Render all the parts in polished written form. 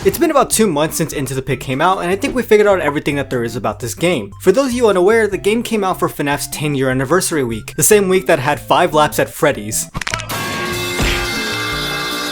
It's been about 2 months since Into the Pit came out, and I think we figured out everything that there is about this game. For those of you unaware, the game came out for FNAF's 10-year anniversary week, the same week that had 5 laps at Freddy's.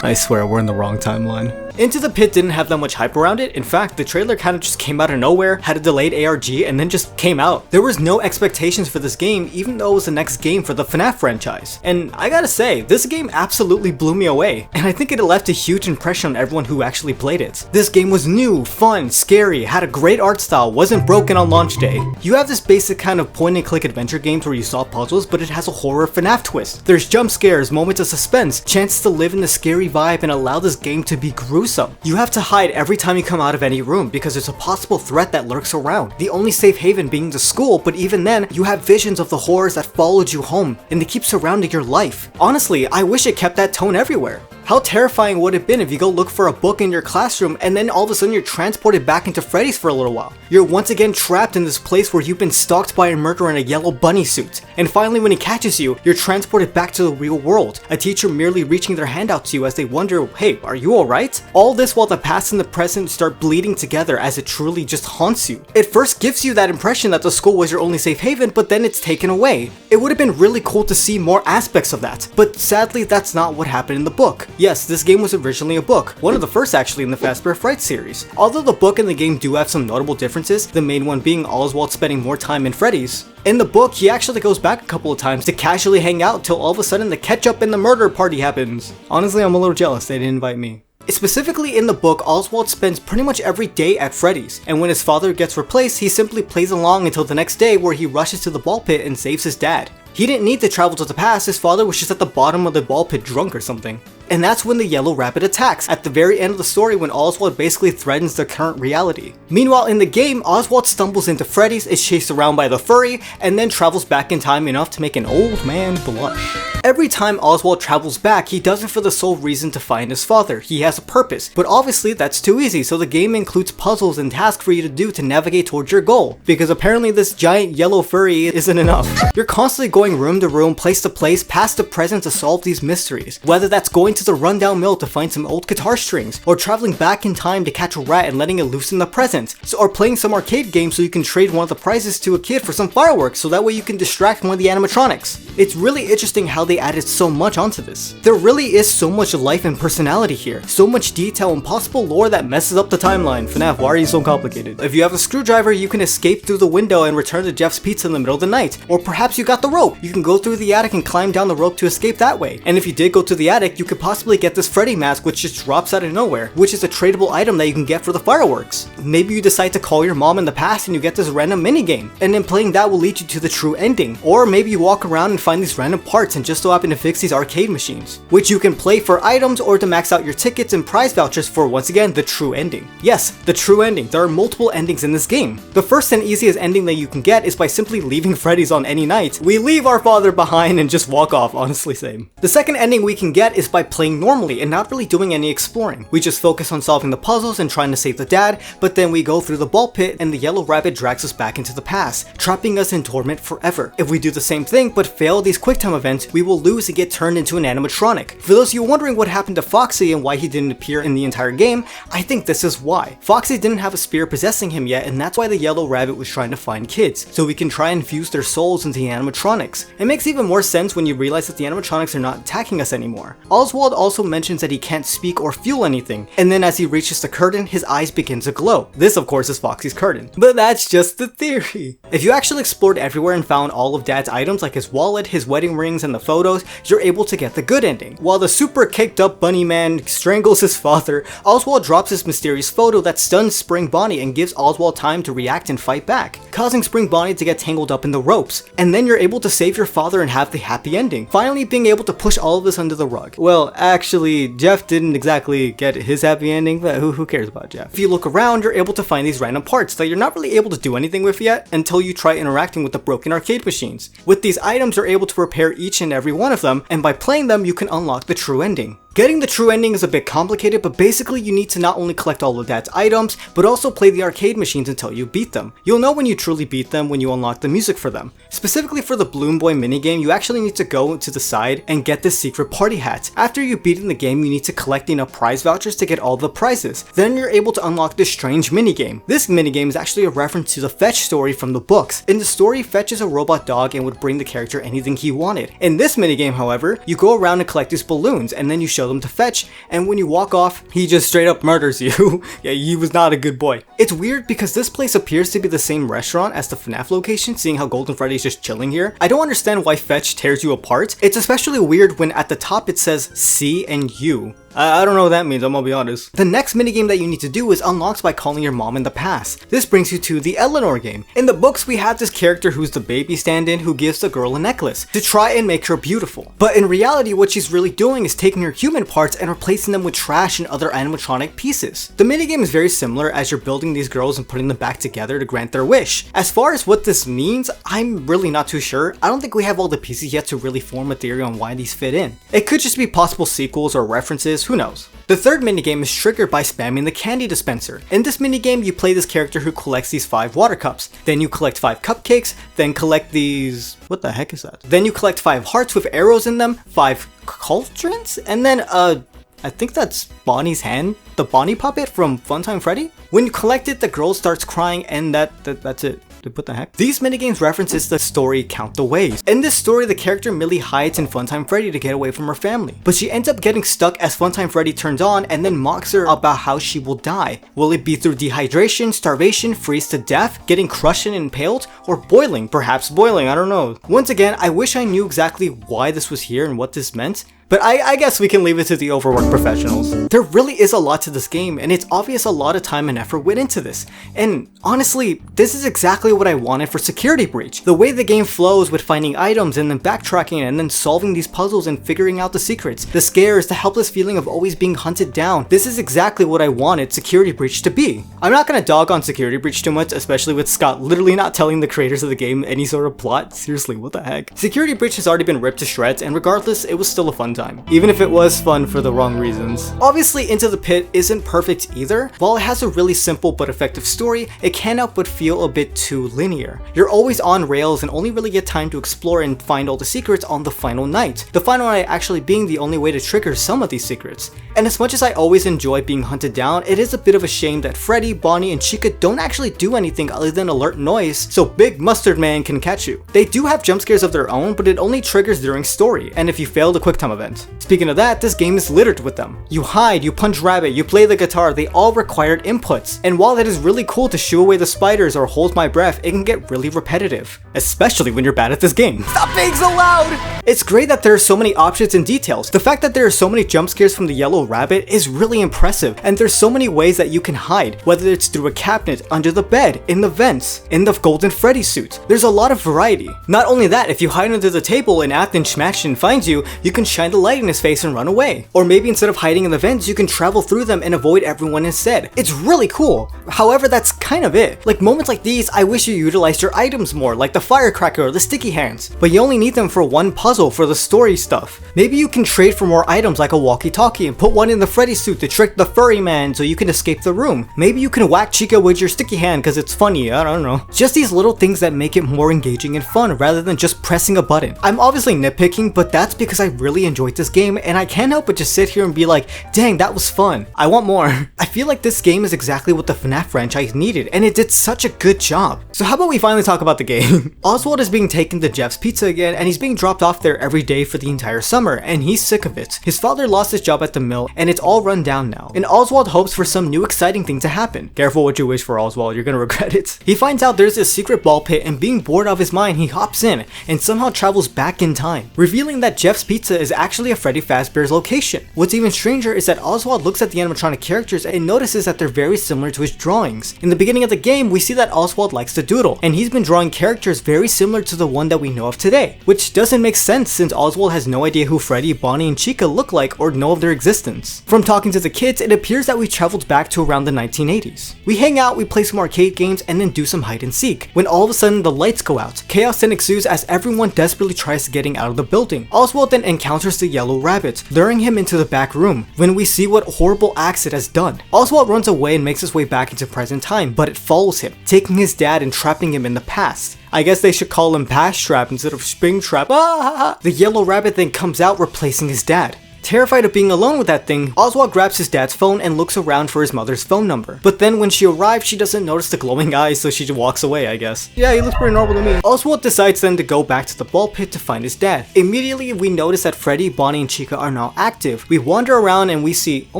I swear, we're in the wrong timeline. Into the Pit didn't have that much hype around it. In fact, the trailer kind of just came out of nowhere, had a delayed ARG, and then just came out. There was no expectations for this game, even though it was the next game for the FNAF franchise. And I gotta say, this game absolutely blew me away, and I think it left a huge impression on everyone who actually played it. This game was new, fun, scary, had a great art style, wasn't broken on launch day. You have this basic kind of point-and-click adventure games where you solve puzzles, but it has a horror FNAF twist. There's jump scares, moments of suspense, chances to live in the scary vibe and allow this game to be gruesome. You have to hide every time you come out of any room because there's a possible threat that lurks around. The only safe haven being the school, but even then, you have visions of the horrors that followed you home, and they keep surrounding your life. Honestly, I wish it kept that tone everywhere. How terrifying would it have been if you go look for a book in your classroom and then all of a sudden you're transported back into Freddy's for a little while. You're once again trapped in this place where you've been stalked by a murderer in a yellow bunny suit. And finally when he catches you, you're transported back to the real world. A teacher merely reaching their hand out to you as they wonder, hey, are you alright? All this while the past and the present start bleeding together as it truly just haunts you. It first gives you that impression that the school was your only safe haven, but then it's taken away. It would have been really cool to see more aspects of that, but sadly that's not what happened in the book. Yes, this game was originally a book, one of the first actually in the Fazbear Fright series. Although the book and the game do have some notable differences, the main one being Oswald spending more time in Freddy's. In the book, he actually goes back a couple of times to casually hang out till all of a sudden the ketchup and the murder party happens. Honestly, I'm a little jealous they didn't invite me. Specifically in the book, Oswald spends pretty much every day at Freddy's, and when his father gets replaced, he simply plays along until the next day where he rushes to the ball pit and saves his dad. He didn't need to travel to the past, his father was just at the bottom of the ball pit drunk or something. And that's when the yellow rabbit attacks, at the very end of the story when Oswald basically threatens the current reality. Meanwhile in the game, Oswald stumbles into Freddy's, is chased around by the furry, and then travels back in time enough to make an old man blush. Every time Oswald travels back, he does it for the sole reason to find his father. He has a purpose, but obviously that's too easy, so the game includes puzzles and tasks for you to do to navigate towards your goal, because apparently this giant yellow furry isn't enough. You're constantly going room to room, place to place, past to present to solve these mysteries, whether that's going to the rundown mill to find some old guitar strings, or traveling back in time to catch a rat and letting it loose in the present, or playing some arcade game so you can trade one of the prizes to a kid for some fireworks so that way you can distract one of the animatronics. It's really interesting how they added so much onto this. There really is so much life and personality here, so much detail and possible lore that messes up the timeline. FNAF, why are you so complicated? If you have a screwdriver, you can escape through the window and return to Jeff's Pizza in the middle of the night, or perhaps you got the rope. You can go through the attic and climb down the rope to escape that way. And if you did go to the attic, you could possibly get this Freddy mask which just drops out of nowhere, which is a tradable item that you can get for the fireworks. Maybe you decide to call your mom in the past and you get this random minigame, and then playing that will lead you to the true ending. Or maybe you walk around and find these random parts and just so happen to fix these arcade machines, which you can play for items or to max out your tickets and prize vouchers for, once again, the true ending. Yes, the true ending. There are multiple endings in this game. The first and easiest ending that you can get is by simply leaving Freddy's on any night. We leave our father behind and just walk off, honestly same. The second ending we can get is by playing normally and not really doing any exploring. We just focus on solving the puzzles and trying to save the dad, but then we go through the ball pit and the yellow rabbit drags us back into the past, trapping us in torment forever. If we do the same thing but fail these QuickTime events, we will lose and get turned into an animatronic. For those of you wondering what happened to Foxy and why he didn't appear in the entire game, I think this is why. Foxy didn't have a spirit possessing him yet, and that's why the yellow rabbit was trying to find kids, so we can try and fuse their souls into the animatronics. It makes even more sense when you realize that the animatronics are not attacking us anymore. Oswald also mentions that he can't speak or feel anything, and then as he reaches the curtain, his eyes begin to glow. This of course is Foxy's curtain. But that's just the theory. If you actually explored everywhere and found all of Dad's items like his wallet, his wedding rings, and the photos, you're able to get the good ending. While the super caked up bunny man strangles his father, Oswald drops his mysterious photo that stuns Spring Bonnie and gives Oswald time to react and fight back, causing Spring Bonnie to get tangled up in the ropes. And then you're able to save your father and have the happy ending, finally being able to push all of this under the rug. Well, actually, Jeff didn't exactly get his happy ending, but who cares about Jeff? If you look around, you're able to find these random parts that you're not really able to do anything with yet until you try interacting with the broken arcade machines. With these items, you're able to repair each and every one of them, and by playing them, you can unlock the true ending. Getting the true ending is a bit complicated, but basically you need to not only collect all of Dad's items, but also play the arcade machines until you beat them. You'll know when you truly beat them when you unlock the music for them. Specifically for the Balloon Boy minigame, you actually need to go to the side and get this secret party hat. After you've beaten the game, you need to collect enough prize vouchers to get all the prizes. Then you're able to unlock this strange minigame. This minigame is actually a reference to the Fetch story from the books. In the story, Fetch is a robot dog and would bring the character anything he wanted. In this minigame, however, you go around and collect these balloons and then you show them to Fetch, and when you walk off, he just straight up murders you. Yeah, he was not a good boy. It's weird because this place appears to be the same restaurant as the FNAF location, seeing how Golden Freddy's just chilling here. I don't understand why Fetch tears you apart. It's especially weird when at the top it says C and U. I don't know what that means, I'm gonna be honest. The next minigame that you need to do is unlocked by calling your mom in the past. This brings you to the Eleanor game. In the books, we have this character who's the baby stand-in who gives the girl a necklace to try and make her beautiful. But in reality, what she's really doing is taking her human parts and replacing them with trash and other animatronic pieces. The minigame is very similar as you're building these girls and putting them back together to grant their wish. As far as what this means, I'm really not too sure. I don't think we have all the pieces yet to really form a theory on why these fit in. It could just be possible sequels or references, who knows. The third minigame is triggered by spamming the candy dispenser. In this minigame, you play this character who collects these 5 water cups. Then you collect 5 cupcakes, then collect these... what the heck is that? Then you collect 5 hearts with arrows in them, 5 cauldrons, and then I think that's Bonnie's hand, the Bonnie puppet from Funtime Freddy. When you collect it, the girl starts crying and that's it. What the heck? These minigames references the story Count the Ways. In this story, the character Millie hides in Funtime Freddy to get away from her family, but she ends up getting stuck as Funtime Freddy turns on and then mocks her about how she will die. Will it be through dehydration, starvation, freeze to death, getting crushed and impaled, or boiling? Perhaps boiling, I don't know. Once again, I wish I knew exactly why this was here and what this meant, but I guess we can leave it to the overworked professionals. There really is a lot to this game, and it's obvious a lot of time and effort went into this. And honestly, this is exactly what I wanted for Security Breach. The way the game flows with finding items and then backtracking and then solving these puzzles and figuring out the secrets. The scares, the helpless feeling of always being hunted down. This is exactly what I wanted Security Breach to be. I'm not gonna dog on Security Breach too much, especially with Scott literally not telling the creators of the game any sort of plot. Seriously, what the heck? Security Breach has already been ripped to shreds, and regardless, it was still a fun time, even if it was fun for the wrong reasons. Obviously, Into the Pit isn't perfect either. While it has a really simple but effective story, it can't help but feel a bit too linear. You're always on rails and only really get time to explore and find all the secrets on the final night. The final night actually being the only way to trigger some of these secrets. And as much as I always enjoy being hunted down, it is a bit of a shame that Freddy, Bonnie, and Chica don't actually do anything other than alert noise so Big Mustard Man can catch you. They do have jump scares of their own, but it only triggers during story, and if you fail the QuickTime event. Speaking of that, this game is littered with them. You hide, you punch rabbit, you play the guitar, they all required inputs. And while it is really cool to shoo away the spiders or hold my breath, it can get really repetitive. Especially when you're bad at this game. Stop being so loud! It's great that there are so many options and details. The fact that there are so many jump scares from the yellow rabbit is really impressive, and there's so many ways that you can hide, whether it's through a cabinet, under the bed, in the vents, in the Golden Freddy suit. There's a lot of variety. Not only that, if you hide under the table and Afton Schmaction finds you, you can shine the light in his face and run away. Or maybe instead of hiding in the vents, you can travel through them and avoid everyone instead. It's really cool. However, that's kind of it. Like moments like these, I wish you utilized your items more, like the firecracker or the sticky hands. But you only need them for one puzzle for the story stuff. Maybe you can trade for more items like a walkie-talkie and put one in the Freddy suit to trick the furry man so you can escape the room. Maybe you can whack Chica with your sticky hand because it's funny, I don't know. Just these little things that make it more engaging and fun rather than just pressing a button. I'm obviously nitpicking, but that's because I really enjoyed this game and I can't help but just sit here and be like, dang, that was fun. I want more. I feel like this game is exactly what the FNAF franchise needed, and it did such a good job. So how about we finally talk about the game? Oswald is being taken to Jeff's Pizza again, and he's being dropped off there every day for the entire summer, and he's sick of it. His father lost his job at the mill, and it's all run down now. And Oswald hopes for some new exciting thing to happen. Careful what you wish for, Oswald, you're gonna regret it. He finds out there's this secret ball pit, and being bored out of his mind, he hops in, and somehow travels back in time, revealing that Jeff's Pizza is actually a Freddy Fazbear's location. What's even stranger is that Oswald looks at the animatronic characters and notices that they're very similar to his drawings. In the beginning of the game, we see that Oswald likes to doodle, and he's been drawing characters very similar to the one that we know of today, which doesn't make sense since Oswald has no idea who Freddy, Bonnie, and Chica look like or know of their existence. From talking to the kids, it appears that we traveled back to around the 1980s. We hang out, we play some arcade games, and then do some hide and seek, when all of a sudden the lights go out. Chaos then ensues as everyone desperately tries to getting out of the building. Oswald then encounters the yellow rabbit, luring him into the back room, when we see what horrible acts it has done. Oswald runs away and makes his way back into present time, but it follows him, taking his dad and trapping him in the past. I guess they should call him Past Trap instead of Spring Trap. The yellow rabbit then comes out, replacing his dad. Terrified of being alone with that thing, Oswald grabs his dad's phone and looks around for his mother's phone number. But then when she arrives, she doesn't notice the glowing eyes, so she just walks away, I guess. Yeah, he looks pretty normal to me. Oswald decides then to go back to the ball pit to find his dad. Immediately, we notice that Freddy, Bonnie, and Chica are now active. We wander around and we see, oh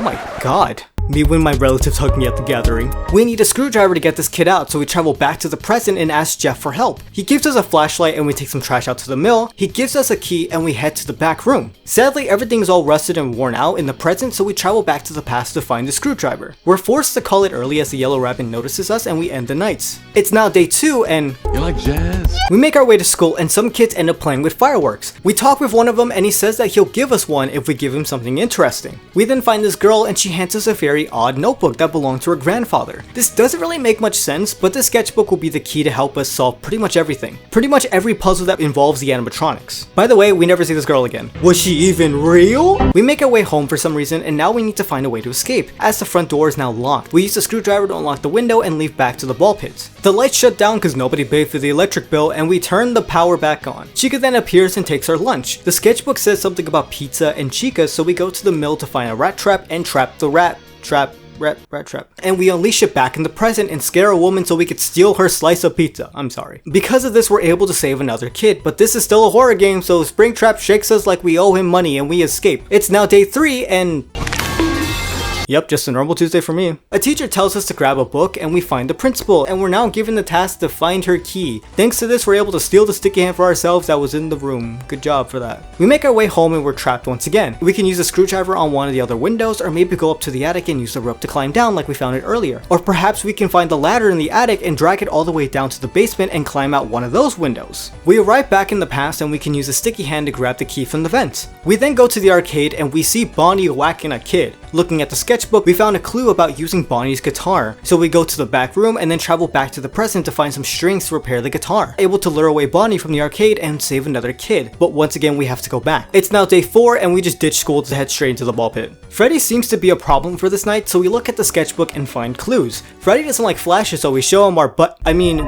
my god. Me when my relatives hug me at the gathering. We need a screwdriver to get this kid out, so we travel back to the present and ask Jeff for help. He gives us a flashlight and we take some trash out to the mill. He gives us a key and we head to the back room. Sadly, everything is all rusted and worn out in the present, so we travel back to the past to find the screwdriver. We're forced to call it early as the yellow rabbit notices us and we end the night. It's now day 2 and you like jazz? We make our way to school and some kids end up playing with fireworks. We talk with one of them and he says that he'll give us one if we give him something interesting. We then find this girl and she hands us a very odd notebook that belonged to her grandfather. This doesn't really make much sense, but this sketchbook will be the key to help us solve pretty much everything. Pretty much every puzzle that involves the animatronics. By the way, we never see this girl again. Was she even real? We make our way home for some reason and now we need to find a way to escape, as the front door is now locked. We use the screwdriver to unlock the window and leave back to the ball pit. The lights shut down because nobody paid for the electric bill and we turn the power back on. Chica then appears and takes our lunch. The sketchbook says something about pizza and Chica, so we go to the mill to find a rat trap and trap the rat trap. And we unleash it back in the present and scare a woman so we could steal her slice of pizza. I'm sorry. Because of this, we're able to save another kid, but this is still a horror game, so Springtrap shakes us like we owe him money and we escape. It's now day 3 and... Yep, just a normal Tuesday for me. A teacher tells us to grab a book and we find the principal, and we're now given the task to find her key. Thanks to this, we're able to steal the sticky hand for ourselves that was in the room. Good job for that. We make our way home and we're trapped once again. We can use a screwdriver on one of the other windows, or maybe go up to the attic and use the rope to climb down like we found it earlier. Or perhaps we can find the ladder in the attic and drag it all the way down to the basement and climb out one of those windows. We arrive back in the past and we can use a sticky hand to grab the key from the vent. We then go to the arcade and we see Bonnie whacking a kid. Looking at the sketchbook, we found a clue about using Bonnie's guitar. So we go to the back room and then travel back to the present to find some strings to repair the guitar. Able to lure away Bonnie from the arcade and save another kid. But once again, we have to go back. It's now day 4 and we just ditch school to head straight into the ball pit. Freddy seems to be a problem for this night, so we look at the sketchbook and find clues. Freddy doesn't like flashes, so we show him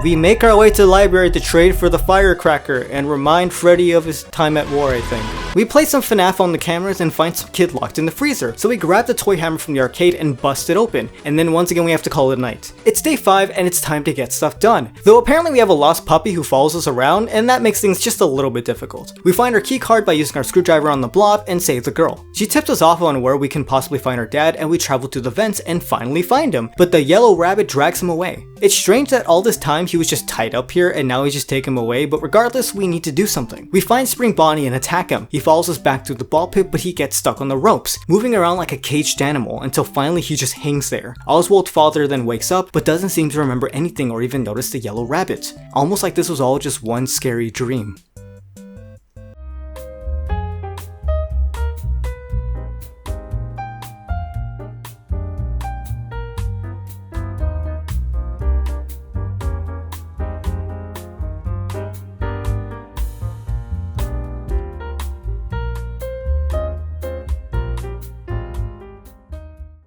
we make our way to the library to trade for the firecracker and remind Freddy of his time at war, I think. We play some FNAF on the cameras and find some kid locked in the freezer, so we grab the toy hammer from the arcade and bust it open, and then once again we have to call it a night. It's day 5 and it's time to get stuff done, though apparently we have a lost puppy who follows us around, and that makes things just a little bit difficult. We find our key card by using our screwdriver on the blob and save the girl. She tips us off on where we can possibly find her dad, and we travel through the vents and finally find him, but the yellow rabbit drags him away. It's strange that all this time he was just tied up here and now we just take him away, but regardless, we need to do something. We find Spring Bonnie and attack him. He follows us back through the ball pit, but he gets stuck on the ropes, moving around like a caged animal until finally he just hangs there. Oswald's father then wakes up, but doesn't seem to remember anything or even notice the yellow rabbit. Almost like this was all just one scary dream.